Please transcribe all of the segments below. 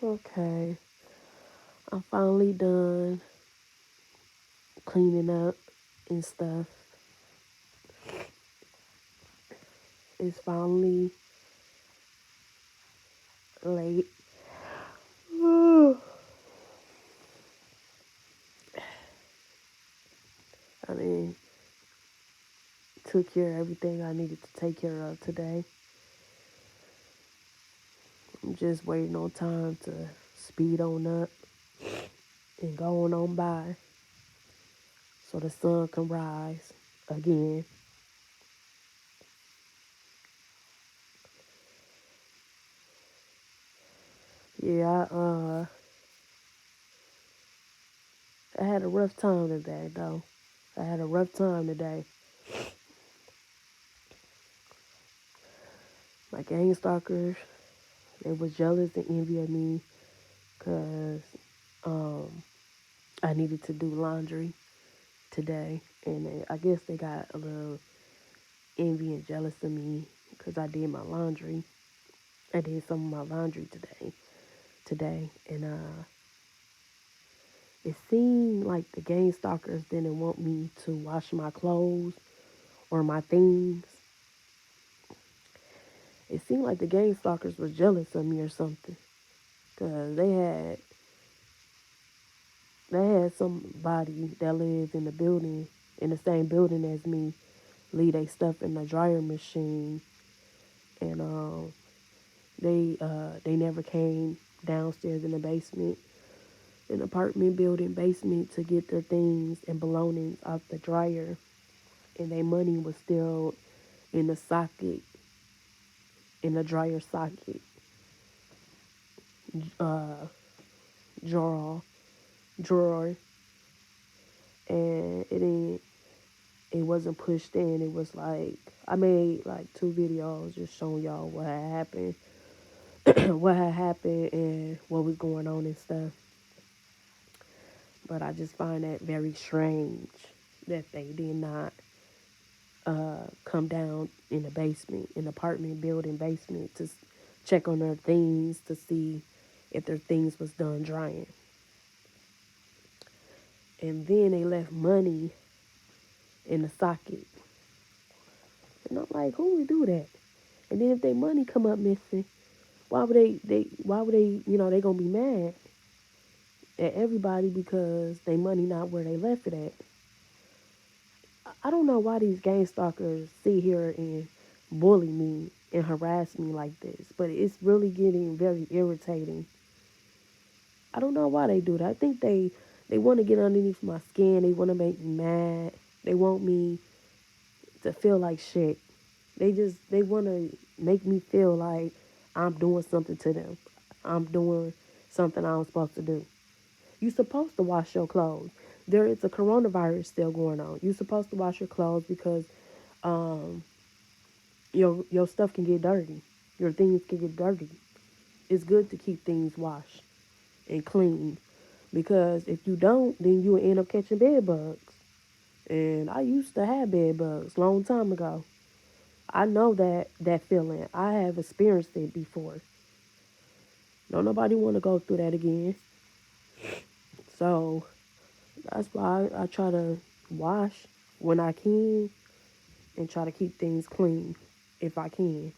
Okay, I'm finally done cleaning up and stuff. It's finally late. I mean, took care of everything I needed to take care of today. I'm just waiting on time to speed on up and go on by so the sun can rise again. Yeah, I had a rough time today, though. I had a rough time today. My gang stalkers, they was jealous and envy of me because um, I needed to do laundry today. And I guess they got a little envy and jealous of me because I did my laundry. I did some of my laundry today, and it seemed like the gang stalkers didn't want me to wash my clothes or my things. It seemed like the gang stalkers was jealous of me or something, cause they had somebody that lived in the building in the same building as me leave their stuff in the dryer machine, and they never came downstairs in the basement, an apartment building basement, to get their things and belongings out the dryer, and their money was still in the socket, in the dryer socket, uh, drawer, drawer, and it wasn't pushed in. It was like I made like 2 videos just showing y'all what had happened, what had happened, and what was going on and stuff. But I just find that very strange that they did not come down in the basement, in the apartment building basement, to check on their things to see if their things was done drying. And then they left money in the socket. And I'm like, who would do that? And then if their money come up missing, why would they they gonna be mad at everybody because they money not where they left it at. I don't know why these gang stalkers sit here and bully me and harass me like this, but it's really getting very irritating. I don't know why they do that. I think they want to get underneath my skin. They want to make me mad. They want me to feel like shit. They want to make me feel like I'm doing something to them. I'm doing something I was supposed to do. You're supposed to wash your clothes. There is a coronavirus still going on. You're supposed to wash your clothes because um, your stuff can get dirty. Your things can get dirty. It's good to keep things washed and clean because if you don't, then you will end up catching bed bugs. And I used to have bed bugs long time ago. I know that feeling. I have experienced it before. Don't nobody want to go through that again. So that's why I try to wash when I can and try to keep things clean if I can.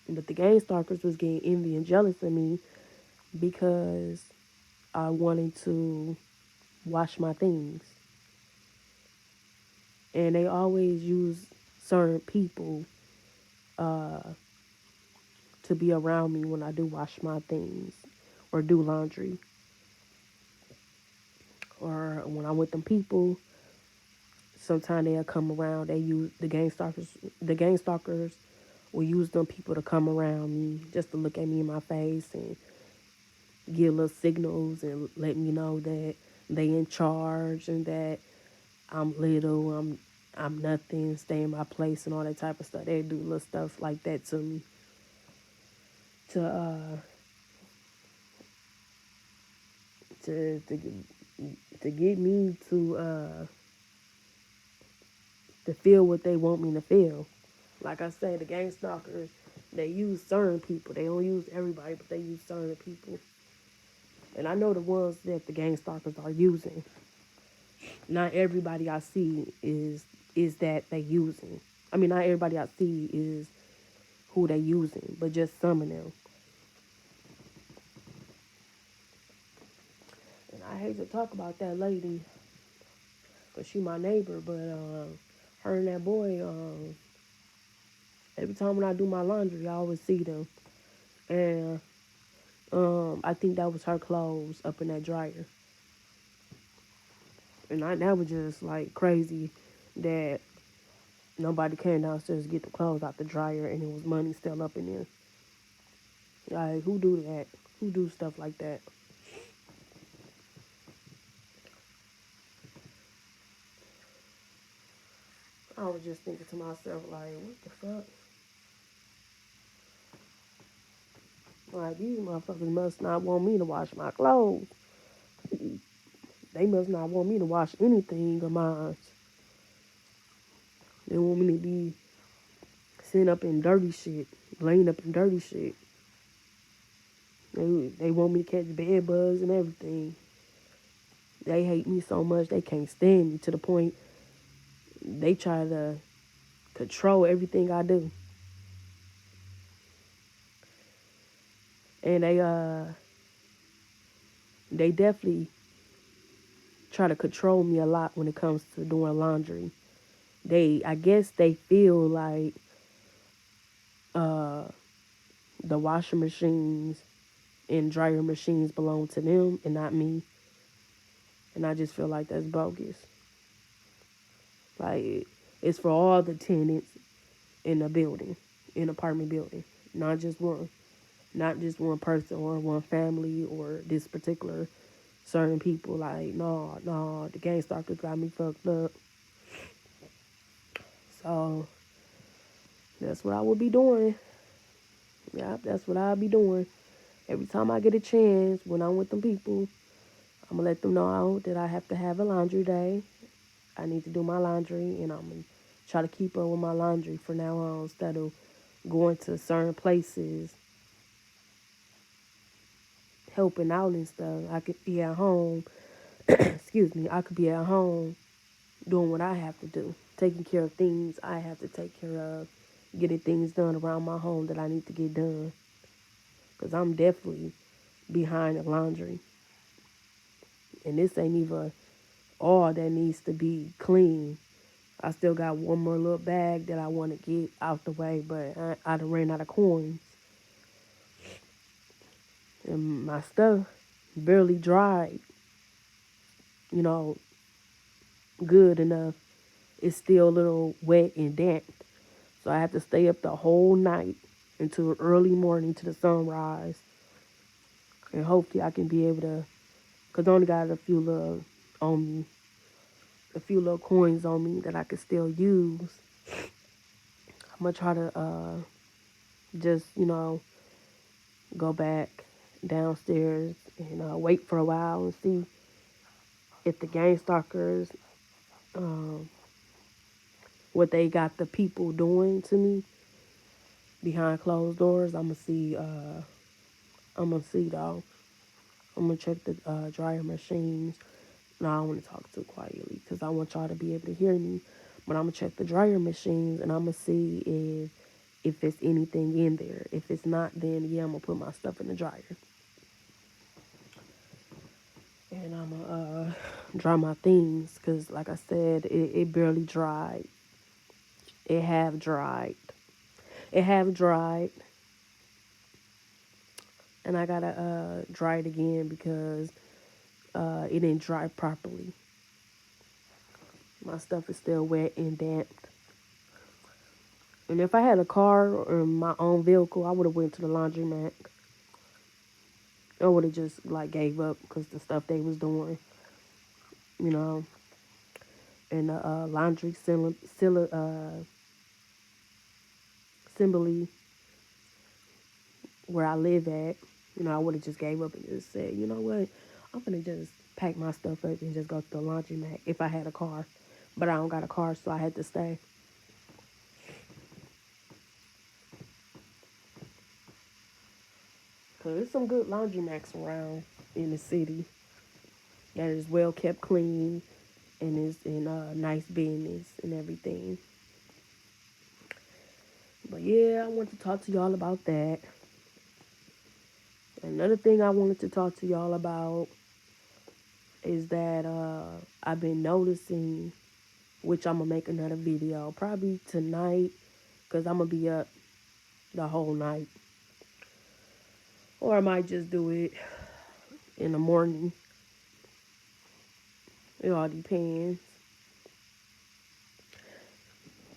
But the gang stalkers was getting envy and jealous of me because I wanted to wash my things. And they always use certain people uh, to be around me when I do wash my things or do laundry. Or when I'm with them people, sometimes they'll come around. They use the gang stalkers. The gang stalkers will use them people to come around me just to look at me in my face and give little signals and let me know that they in charge and that I'm little, I'm nothing, stay in my place and all that type of stuff. They do little stuff like that to me to to to to get me to feel what they want me to feel. Like I say, the gang stalkers, they use certain people. They don't use everybody, but they use certain people. And I know the ones that the gang stalkers are using. Not everybody I see is that they using. I mean, not everybody I see is who they using, but just some of them. And I hate to talk about that lady, cause she my neighbor, but her and that boy, every time when I do my laundry, I always see them, and I think that was her clothes up in that dryer, and that was just like crazy that nobody came downstairs to get the clothes out the dryer, and it was money still up in there. Like, who do that? Who do stuff like that? I was just thinking to myself, like, what the fuck? Like, these motherfuckers must not want me to wash my clothes. They must not want me to wash anything of mine. They want me to be sitting up in dirty shit, laying up in dirty shit. They want me to catch bed bugs and everything. They hate me so much they can't stand me to the point they try to control everything I do. And they definitely try to control me a lot when it comes to doing laundry. I guess they feel like uh the washing machines and dryer machines belong to them and not me. And I just feel like that's bogus. Like, it's for all the tenants in a building, in apartment building, not just one, not just one person or one family or this particular certain people. Like, no, no, the gang stalkers got me fucked up. So that's what I will be doing. Yeah, that's what I'll be doing. Every time I get a chance, when I'm with them people, I'm gonna let them know that I have to have a laundry day. I need to do my laundry, and I'm gonna try to keep up with my laundry from now on instead of going to certain places, helping out and stuff. I could be at home. Excuse me. I could be at home doing what I have to do, taking care of things I have to take care of, getting things done around my home that I need to get done. Cause I'm definitely behind the laundry, and this ain't even all that needs to be clean. I still got one more little bag that I want to get out the way, but I done ran out of coins. And my stuff barely dried, you know, good enough. It's still a little wet and damp. So I have to stay up the whole night until early morning to the sunrise. And hopefully I can be able to, because I only got a few little on me, a few little coins on me that I could still use. I'm going to try to just, go back downstairs and wait for a while and see if the gang stalkers, um, what they got the people doing to me behind closed doors. I'm gonna see though. I'm gonna check the dryer machines. No, I don't want to talk too quietly because I want y'all to be able to hear me. But I'm gonna check the dryer machines and I'm gonna see if it's anything in there. If it's not, then yeah, I'm gonna put my stuff in the dryer. And I'm gonna dry my things because, like I said, it barely dried. It have dried. It have dried, and I gotta dry it again because it didn't dry properly. My stuff is still wet and damp. And if I had a car or my own vehicle, I would have went to the laundromat. I would have just like gave up because the stuff they was doing, you know, and the laundry assembly where I live at, I would have just gave up and just said, you know what, I'm gonna just pack my stuff up and just go to the laundromat if I had a car. But I don't got a car, so I had to stay. Cause there's some good laundromats around in the city that is well kept clean and is in nice business and everything. But yeah, I want to talk to y'all about that. Another thing I wanted to talk to y'all about is that I've been noticing, which I'm gonna make another video probably tonight, cause I'm gonna be up the whole night, or I might just do it in the morning. It all depends.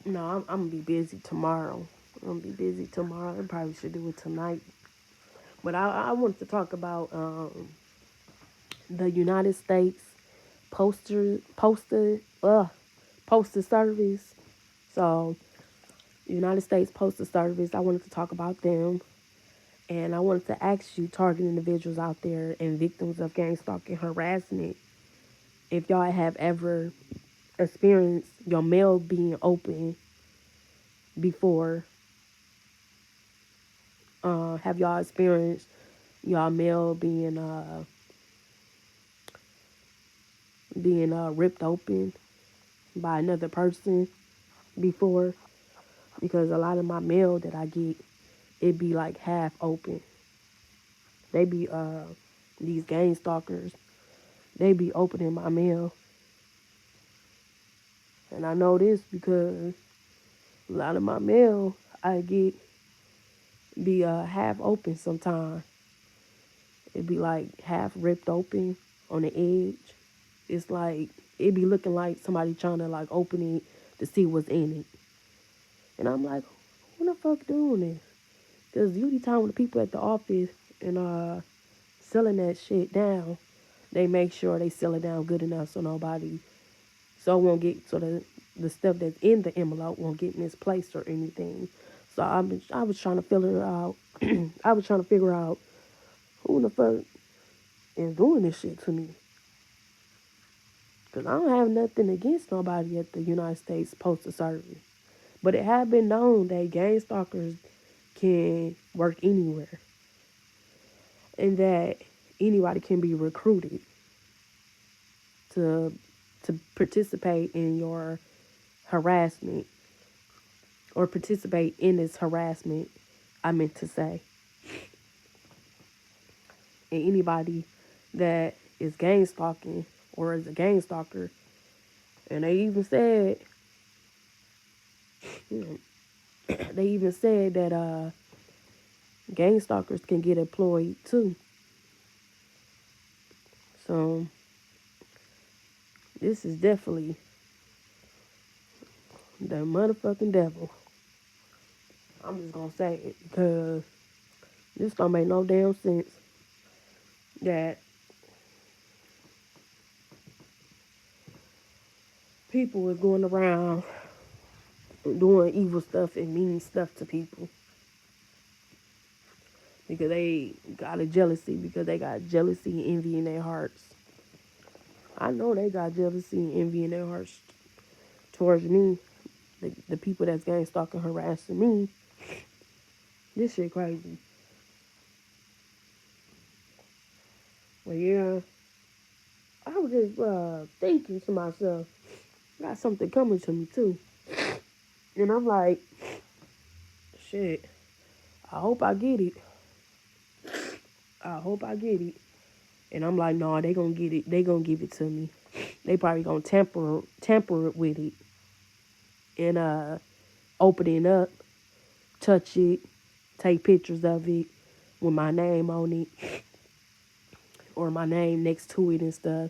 No, I'm gonna be busy tomorrow. I'm gonna be busy tomorrow. I probably should do it tonight. But I wanted to talk about the United States postal service. So United States Postal Service. I wanted to talk about them, and I wanted to ask you, target individuals out there and victims of gang stalking harassment, if y'all have ever experienced your mail being open before. Have y'all experienced y'all mail being ripped open by another person before? Because a lot of my mail that I get, it be like half open. They be these gang stalkers. They be opening my mail, and I know this because a lot of my mail I get be half open sometimes. It be like half ripped open on the edge. It's like it be looking like somebody trying to like open it to see what's in it. And I'm like, who the fuck doing this? Because you be talking with the people at the office and selling that shit down. They make sure they sell it down good enough so it won't get, so the stuff that's in the envelope won't get misplaced or anything. So I was trying to figure out, I was trying to figure out who the fuck is doing this shit to me. Because I don't have nothing against nobody at the United States Postal Service. But it had been known that gang stalkers can work anywhere and that anybody can be recruited to participate in your harassment or participate in this harassment, I meant to say. And anybody that is gang stalking or is a gang stalker, and they even said that gang stalkers can get employed too. So this is definitely the motherfucking devil. I'm just gonna say it because this don't make no damn sense that people is going around doing evil stuff and mean stuff to people because they got a jealousy, because they got jealousy and envy in their hearts. I know they got jealousy and envy in their hearts towards me, the people that's gang stalking, harassing me. This shit crazy. But yeah, I was just thinking to myself, I got something coming to me too. And I'm like, shit, I hope I get it. I hope I get it. And I'm like, no, they gonna get it. They gonna give it to me. They probably gonna tamper it with it and open it up, touch it, take pictures of it with my name on it or my name next to it and stuff,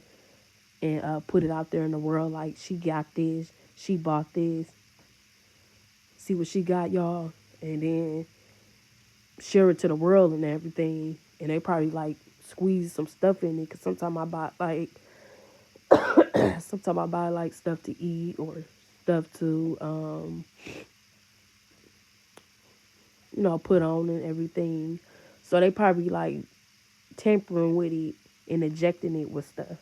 and put it out there in the world like she got this, she bought this, see what she got, y'all, and then share it to the world and everything. And they probably like squeeze some stuff in it because sometimes I buy like stuff to eat or stuff to put on and everything. So they probably like tampering with it and injecting it with stuff.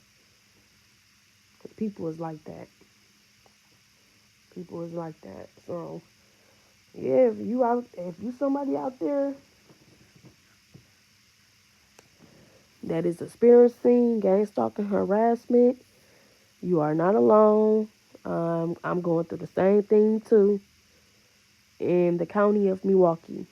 People is like that. People is like that. So yeah, if you somebody out there that is experiencing gang stalking harassment, you are not alone. I'm going through the same thing too. In the county of Milwaukee,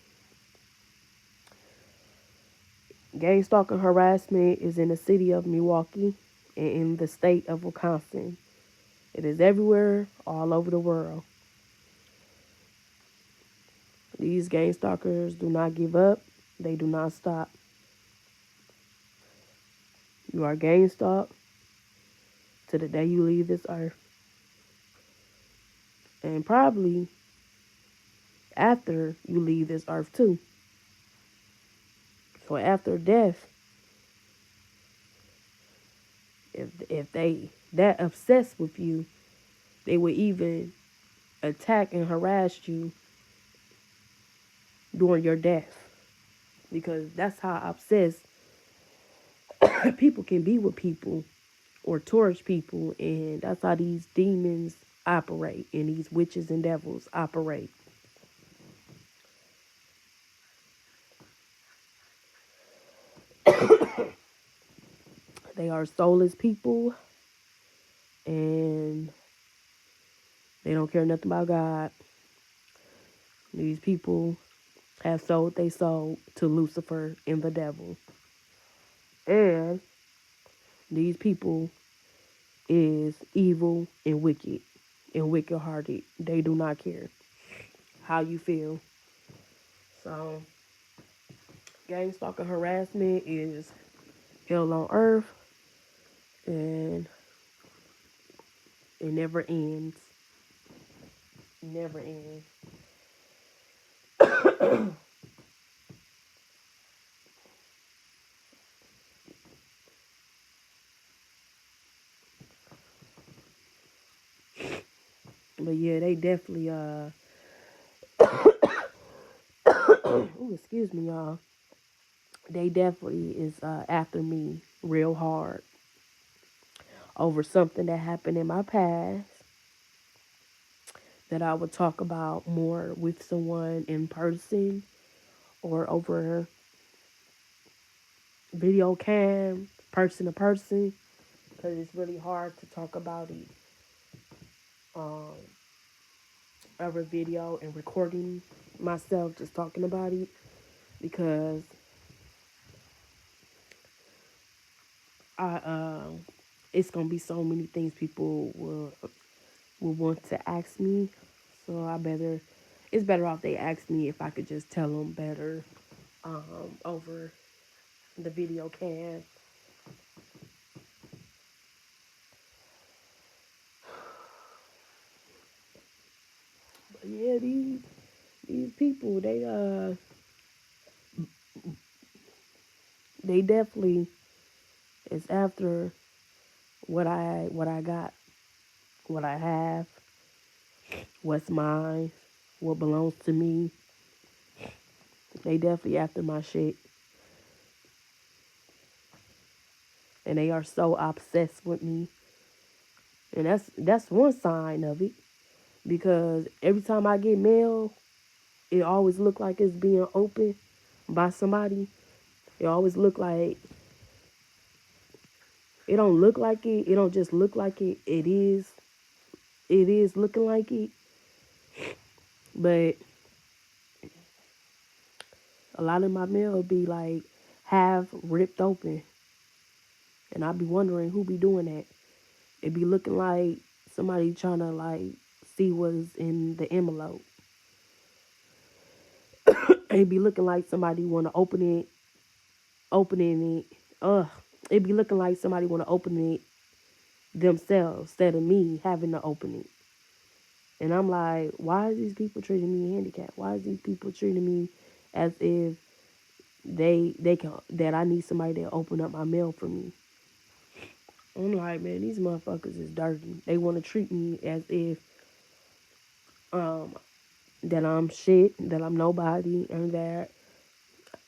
gang stalking harassment is in the city of Milwaukee and in the state of Wisconsin. It is everywhere, all over the world. These gang stalkers do not give up. They do not stop. You are gang stalked to the day you leave this earth. And probably after you leave this earth too. So after death, if they that obsessed with you, they would even attack and harass you during your death. Because that's how obsessed people can be with people or towards people, and that's how these demons operate and these witches and devils operate. They are soulless people, and they don't care nothing about God. These people have sold their soul to Lucifer and the devil. And these people is evil and wicked hearted. They do not care how you feel. So gang stalking harassment is hell on earth, and it never ends. Never ends. But yeah, they definitely ooh, excuse me, y'all. They definitely is after me real hard over something that happened in my past that I would talk about more with someone in person or over video cam, person to person, because it's really hard to talk about it um, over video and recording myself just talking about it because I it's gonna be so many things people will want to ask me, so it's better off they ask me if I could just tell them better over the video cam. But yeah, these people they definitely is after what I got, what I have, what's mine, what belongs to me. They definitely after my shit, and they are so obsessed with me, and that's one sign of it because every time I get mail, it always look like it's being opened by somebody. It always look like it don't look like it. It don't just look like it. It is looking like it, but a lot of my mail be like half ripped open, and I be wondering who be doing that. It be looking like somebody trying to like see what's in the envelope. It be looking like somebody want to opening it. Ugh. It be looking like somebody want to open it themselves instead of me having to open it. And I'm like, why is these people treating me handicapped? Why is these people treating me as if they can that I need somebody to open up my mail for me? I'm like, man, these motherfuckers is dirty. They want to treat me as if um that I'm shit, that I'm nobody, and that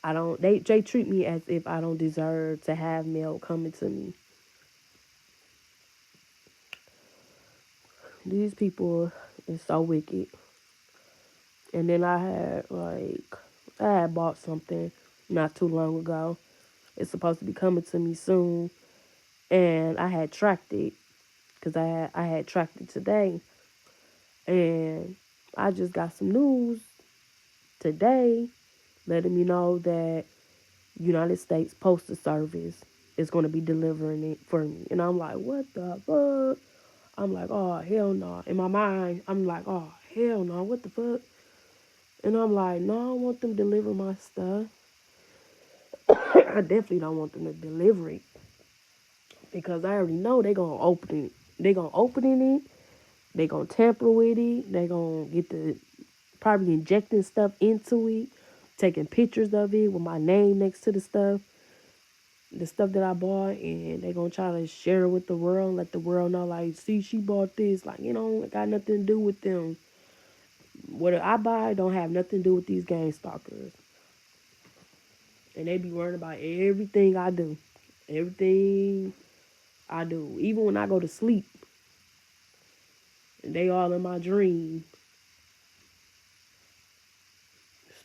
I don't. They treat me as if I don't deserve to have mail coming to me. These people is so wicked. And then I had bought something not too long ago, It's supposed to be coming to me soon, and I had tracked it because I had tracked it today, and I just got some news today letting me know that United States Postal Service is going to be delivering it for me, and I'm like, what the fuck? I'm like, oh hell no. In my mind, I'm like, oh hell no, what the fuck? And I'm like, no, I don't want them to deliver my stuff. I definitely don't want them to deliver it because I already know they gonna open it. They gonna open it. They gonna tamper with it. They gonna get the probably injecting stuff into it, taking pictures of it with my name next to the stuff that I bought, and they gonna try to share it with the world, let the world know, like, see, she bought this. Like, it got nothing to do with them. What I buy don't have nothing to do with these gang stalkers. And they be worrying about everything I do. Everything I do. Even when I go to sleep, and they all in my dream,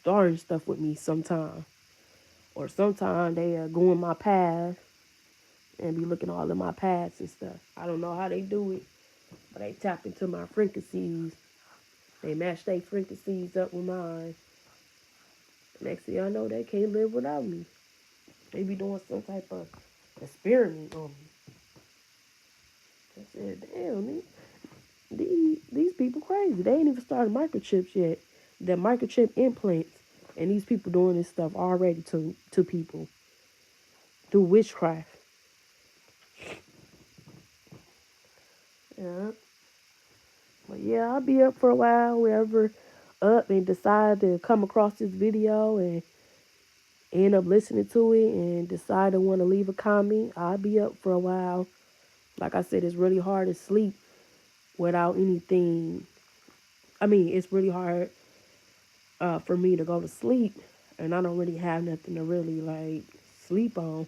starting stuff with me sometime. Or sometimes they go in my past and be looking all in my past and stuff. I don't know how they do it, but they tap into my frequencies. They match their frequencies up with mine. Next thing I know, they can't live without me. They be doing some type of experiment on me. I said, damn, these people crazy. They ain't even started microchips yet. The microchip implants, and these people doing this stuff already to people through witchcraft. Yeah, but yeah, I'll be up for a while, wherever up and decide to come across this video and end up listening to it and decide to want to leave a comment. I'll be up for a while. Like I said, it's really hard to sleep without anything. I mean, it's really hard for me to go to sleep, and I don't really have nothing to really like sleep on.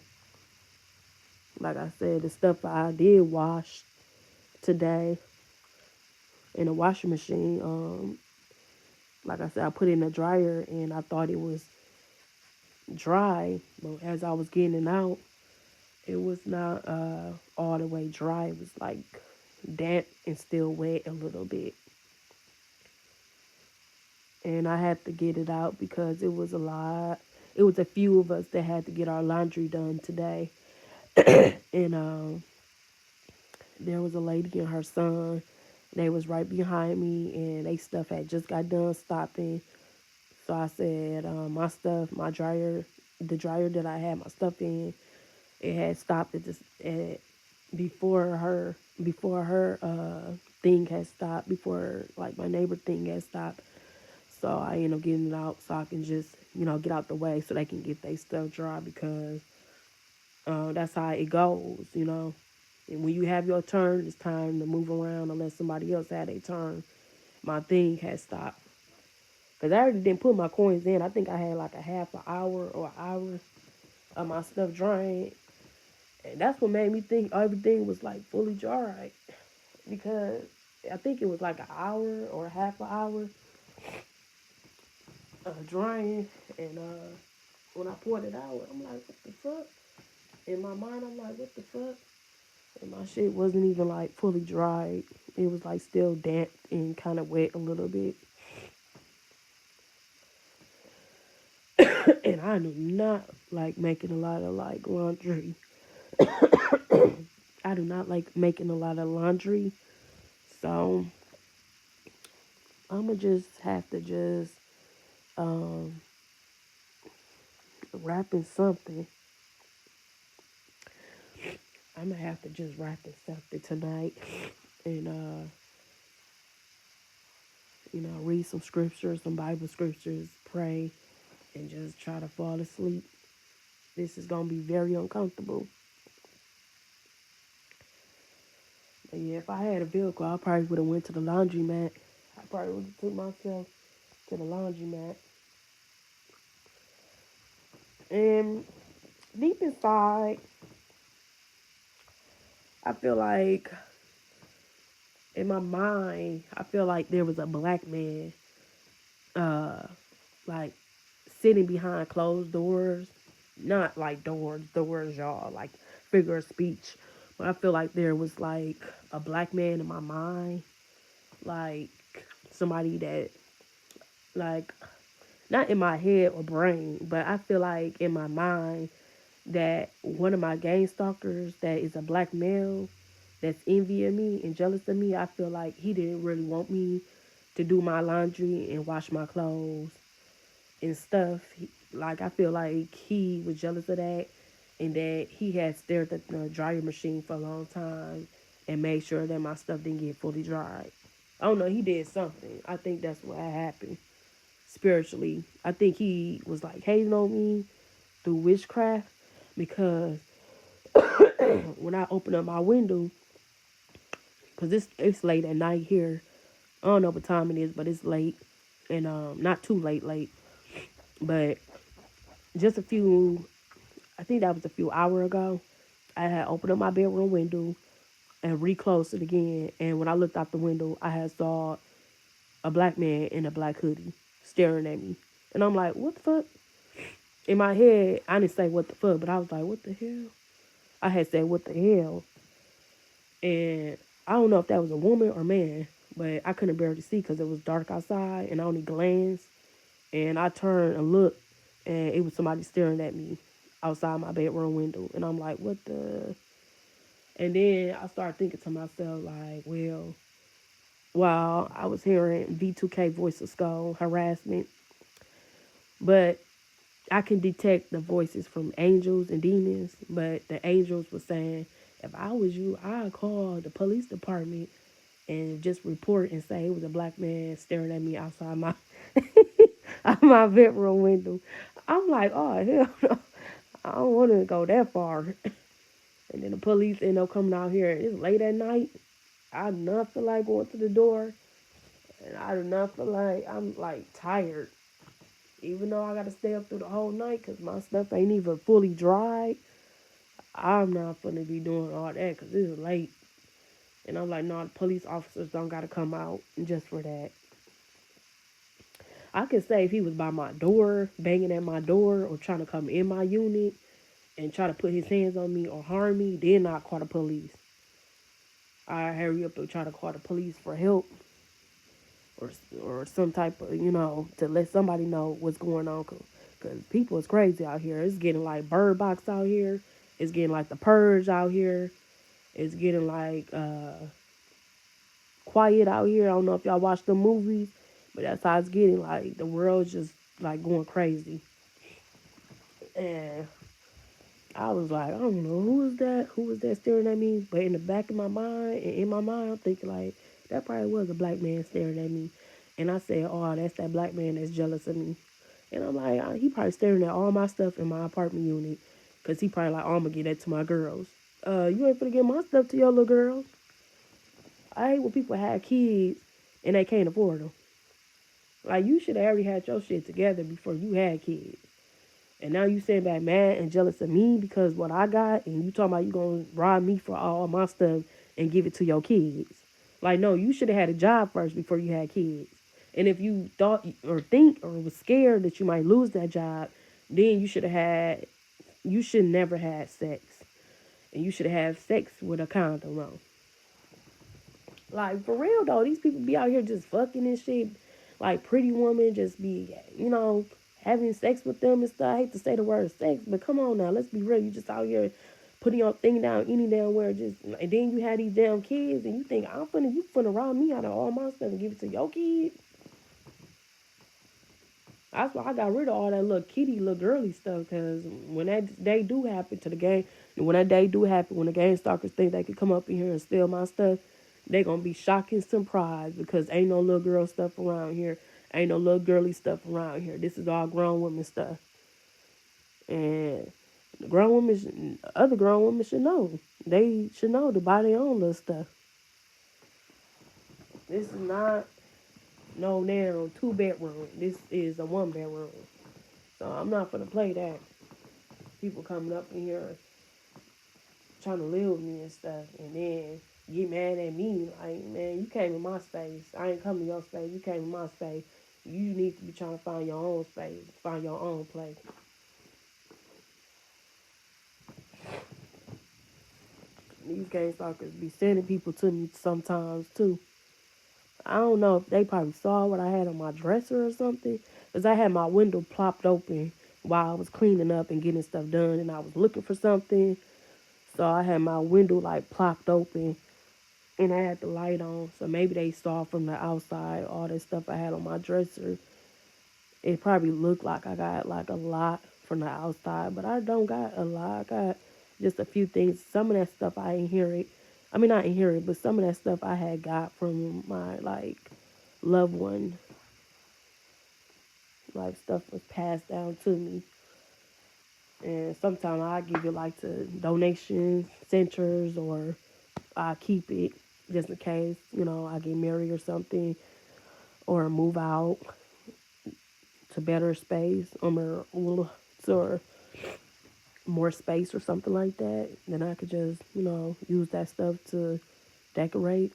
Like I said, the stuff I did wash today in a washing machine. Like I said, I put it in a dryer, and I thought it was dry, but as I was getting it out, it was not all the way dry. It was like damp and still wet a little bit. And I had to get it out because it was a lot. It was a few of us that had to get our laundry done today. And there was a lady and her son. They was right behind me, and they stuff had just got done stopping. So I said, my stuff, my dryer, the dryer that I had my stuff in, it had stopped before her thing had stopped, before like my neighbor thing had stopped. So I ended up getting it out so I can just, get out the way so they can get their stuff dry because that's how it goes. And when you have your turn, it's time to move around unless somebody else had a turn. My thing had stopped. Because I already didn't put my coins in. I think I had like a half an hour or an hour of my stuff drying. And that's what made me think everything was like fully dried. Because I think it was like an hour or half an hour drying. And when I poured it out, I'm like, what the fuck? In my mind, I'm like, what the fuck? And my shit wasn't even like fully dried. It was like still damp and kind of wet a little bit. And I do not like making a lot of like laundry. I do not like making a lot of laundry. So I'ma just have to just um wrap in something. I'm gonna have to just wrap in something tonight and read some scriptures, some Bible scriptures, pray, and just try to fall asleep. This is gonna be very uncomfortable. But yeah, if I had a vehicle, I probably would have went to the laundromat. I probably would have took myself to the laundromat. And deep inside, I feel like in my mind, I feel like there was a black man, uh, like sitting behind closed doors. not like doors, y'all, like figure of speech. But I feel like there was like a black man in my mind, like somebody that, like, not in my head or brain, but I feel like in my mind that one of my gang stalkers that is a black male that's envying me and jealous of me, I feel like he didn't really want me to do my laundry and wash my clothes and stuff. Like, I feel like he was jealous of that and that he had stared at the dryer machine for a long time and made sure that my stuff didn't get fully dried. I don't know, he did something. I think that's what happened spiritually. I think he was like hating on me through witchcraft because when I open up my window, because it's late at night here. I don't know what time it is, but it's late, and not too late, but just a few. I think that was a few hours ago. I had opened up my bedroom window and reclosed it again, and when I looked out the window, I had saw a black man in a black hoodie staring at me, and I'm like, what the fuck? In my head, I didn't say what the fuck, but I was like, what the hell? I had said what the hell, and I don't know if that was a woman or man, but I couldn't barely see because it was dark outside and I only glanced. And I turned and looked, and it was somebody staring at me outside my bedroom window. And I'm like, what the? And then I started thinking to myself, like, well, while I was hearing V2K voice of skull harassment, but I can detect the voices from angels and demons. But the angels were saying, if I was you, I'd call the police department and just report and say it was a black man staring at me outside my out my bedroom window. I'm like, oh hell no, I don't want to go that far. And then the police end up coming out here. It's late at night. I do not feel like going to the door, and I do not feel like I'm like tired. Even though I gotta stay up through the whole night because my stuff ain't even fully dried, I'm not gonna be doing all that because it's late. And I'm like, no, the police officers don't gotta come out just for that. I could say if he was by my door, banging at my door, or trying to come in my unit and try to put his hands on me or harm me, then I call the police. I hurry up and try to call the police for help or some type of, to let somebody know what's going on. Because people is crazy out here. It's getting like Bird Box out here. It's getting like The Purge out here. It's getting like Quiet out here. I don't know if y'all watch the movies, but that's how it's getting. Like the world's just like going crazy. And I was like, I don't know who is that? Who was that staring at me? But in the back of my mind, and in my mind, I'm thinking like that probably was a black man staring at me. And I said, oh, that's that black man that's jealous of me. And I'm like, he probably staring at all my stuff in my apartment unit, cause he probably like, oh, I'm gonna get that to my girls. You ain't gonna get my stuff to your little girls. I hate when people have kids and they can't afford them. Like you should have already had your shit together before you had kids. And now you sitting back mad and jealous of me because what I got, and you talking about you gonna rob me for all my stuff and give it to your kids. Like, no, you should have had a job first before you had kids. And if you thought or think or was scared that you might lose that job, then you should never had sex. And you should have sex with a condom on. Like, for real though, these people be out here just fucking and shit. Like, pretty women just be, having sex with them and stuff. I hate to say the word sex, but come on now, let's be real. You just out here putting your thing down any damn where, just, and then you have these damn kids and you think, you finna rob me out of all my stuff and give it to your kids. That's why I got rid of all that little kitty, little girly stuff. Because when that day do happen to the gang, when that day do happen, when the gang stalkers think they could come up in here and steal my stuff, they gonna be shocked and surprised because ain't no little girl stuff around here. Ain't no little girly stuff around here. This is all grown women stuff. And other grown women should know. They should know to buy their own little stuff. This is not no damn 2 bedroom. This is a 1 bedroom. So I'm not gonna play that. People coming up in here trying to live with me and stuff, and then get mad at me. Like, man, you came in my space. I ain't come to your space. You came in my space. You need to be trying to find your own space, find your own place. these gang stalkers be sending people to me sometimes too. I don't know if they probably saw what I had on my dresser or something. Because I had my window plopped open while I was cleaning up and getting stuff done and I was looking for something. So I had my window like plopped open and I had the light on. So maybe they saw from the outside all that stuff I had on my dresser. It probably looked like I got like a lot from the outside, but I don't got a lot. I got just a few things. Some of that stuff I inherit. I mean, not inherit, but some of that stuff I had got from my like loved one. Like stuff was passed down to me, and sometimes I give it like to donation centers, or I keep it just in case I get married or something, or move out to better space, or more space or something like that. Then I could just use that stuff to decorate.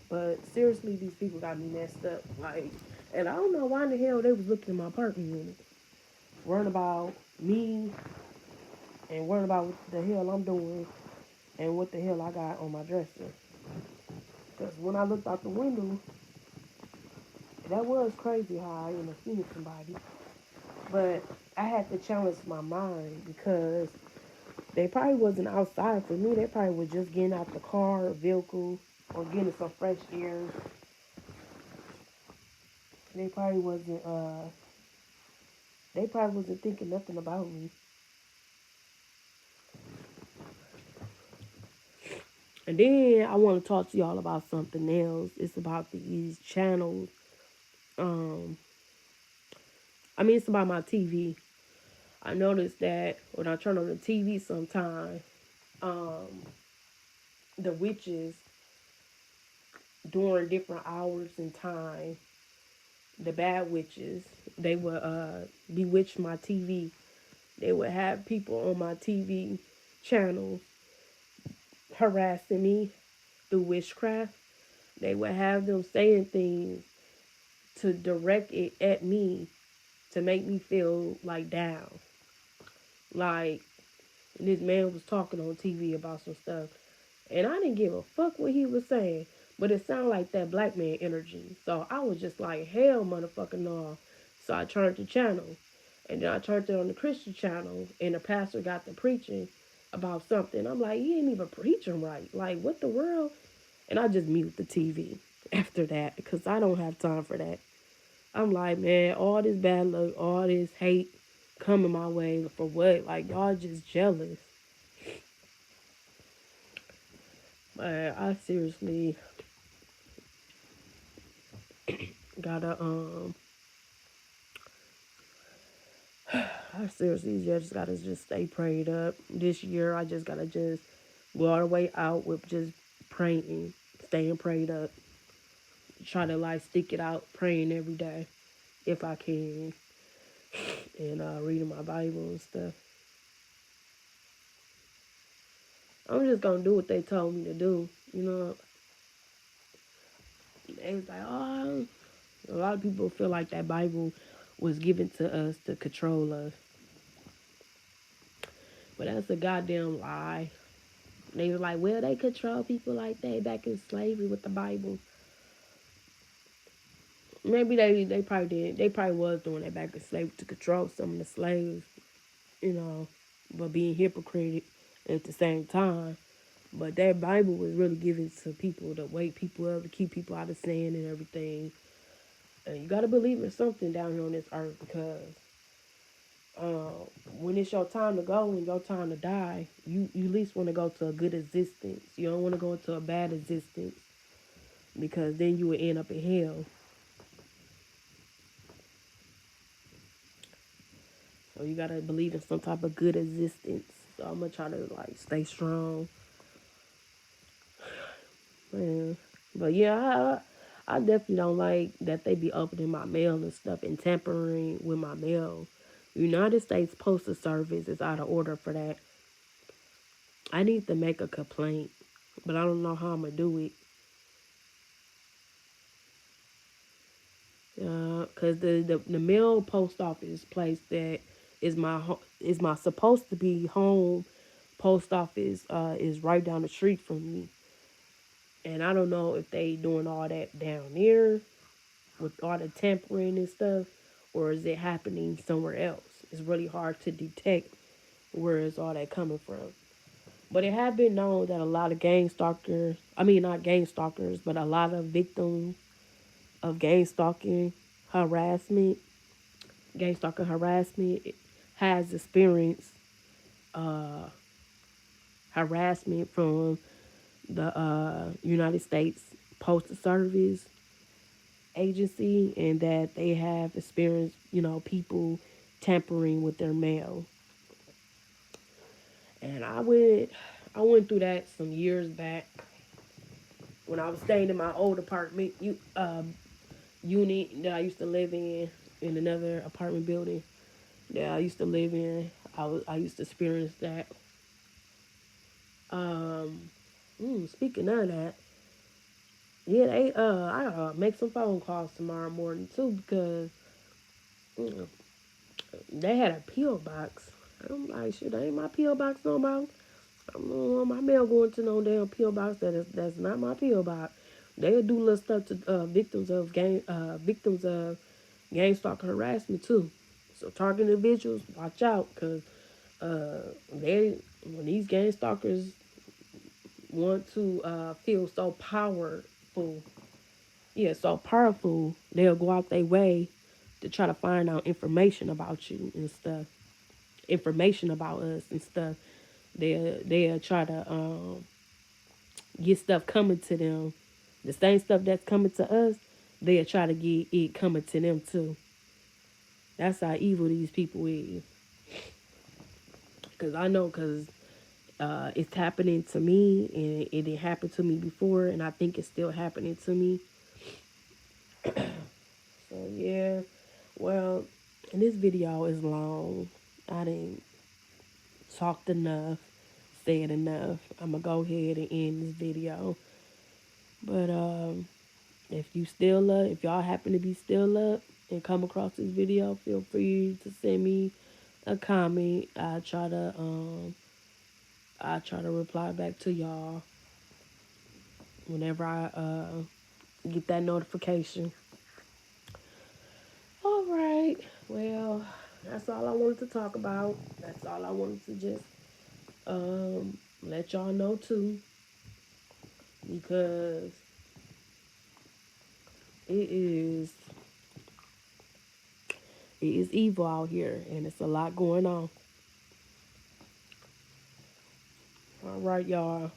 But seriously, these people got me messed up. Like, and I don't know why in the hell they was looking in my apartment unit, worrying about me and worrying about what the hell I'm doing and what the hell I got on my dresser. Because when I looked out the window, that was crazy how I ended up seeing somebody. But I had to challenge my mind because they probably wasn't outside for me. They probably was just getting out the car or vehicle or getting some fresh air. They probably wasn't thinking nothing about me. And then I want to talk to y'all about something else. It's about these channels. Um it's about my TV. I noticed that when I turn on the TV sometime, um, the witches during different hours and time, the bad witches, they would bewitch my TV. They would have people on my TV channel harassing me through witchcraft. They would have them saying things to direct it at me to make me feel like down. Like this man was talking on TV about some stuff, and I didn't give a fuck what he was saying, but it sounded like that black man energy. So I was just like, hell, motherfucking no. So I turned the channel, and then I turned it on the Christian channel, and the pastor got to preaching about something. I'm like, he ain't even preaching right. Like, what the world? And I just mute the TV after that because I don't have time for that. I'm like, man, all this bad luck, all this hate coming my way for what? Like, y'all just jealous. But I seriously gotta I seriously just gotta just stay prayed up. This year I just gotta just go all the way out with just praying, staying prayed up. Try to like stick it out, praying every day if I can, and reading my Bible and stuff. I'm just gonna do what they told me to do. They was like, oh, a lot of people feel like that Bible was given to us to control us, but that's a goddamn lie. They were like, well, they control people like that back in slavery with the Bible. Maybe they probably did. They probably was doing that back in slavery to control some of the slaves, you know, but being hypocrite at the same time. But that Bible was really given to people to wake people up, to keep people out of sin and everything. And you gotta believe in something down here on this earth because uh, when it's your time to go and your time to die, you at least want to go to a good existence. You don't want to go into a bad existence because then you would end up in hell. So you gotta believe in some type of good existence. So I'm gonna try to like stay strong, man. But yeah, I definitely don't like that they be opening my mail and stuff and tampering with my mail. United States Postal Service is out of order for that. I need to make a complaint, but I don't know how I'm gonna do it. Cause the mail post office place that is my supposed to be home post office is right down the street from me, and I don't know if they doing all that down there with all the tampering and stuff, or is it happening somewhere else? It's really hard to detect where is all that coming from. But it had been known that a lot of gang stalkers, I mean not gang stalkers, but a lot of victims of harassment, gang stalker harassment, has experienced uh, harassment from the United States Postal Service agency, and that they have experienced, people tampering with their mail. And I went through that some years back when I was staying in my old apartment unit that I used to live in another apartment building that I used to live in. I used to experience that. Um, Speaking of that, yeah, I make some phone calls tomorrow morning too because mm, they had a PO box. I'm like, shit, that ain't my PO box no more. I don't want my mail going to no damn PO box that's not my PO box. They'll do little stuff to victims of gang stalker harassment too. So target individuals, watch out, cause they when these gang stalkers want to feel so powerful, yeah, so powerful, they'll go out their way to try to find out information about you and stuff, information about us and stuff. They'll try to get stuff coming to them, the same stuff that's coming to us. They'll try to get it coming to them too. That's how evil these people is. Cause I know, cause it's happening to me, and it happened to me before, and I think it's still happening to me. So yeah, well, and this video is long. I didn't talked enough, said enough. I'm gonna go ahead and end this video. But if y'all happen to be still up and come across this video, feel free to send me a comment. I try to reply back to y'all whenever I get that notification. All right. Well, that's all I wanted to talk about. That's all I wanted to just let y'all know too, because it is it is evil out here, and it's a lot going on. All right, y'all.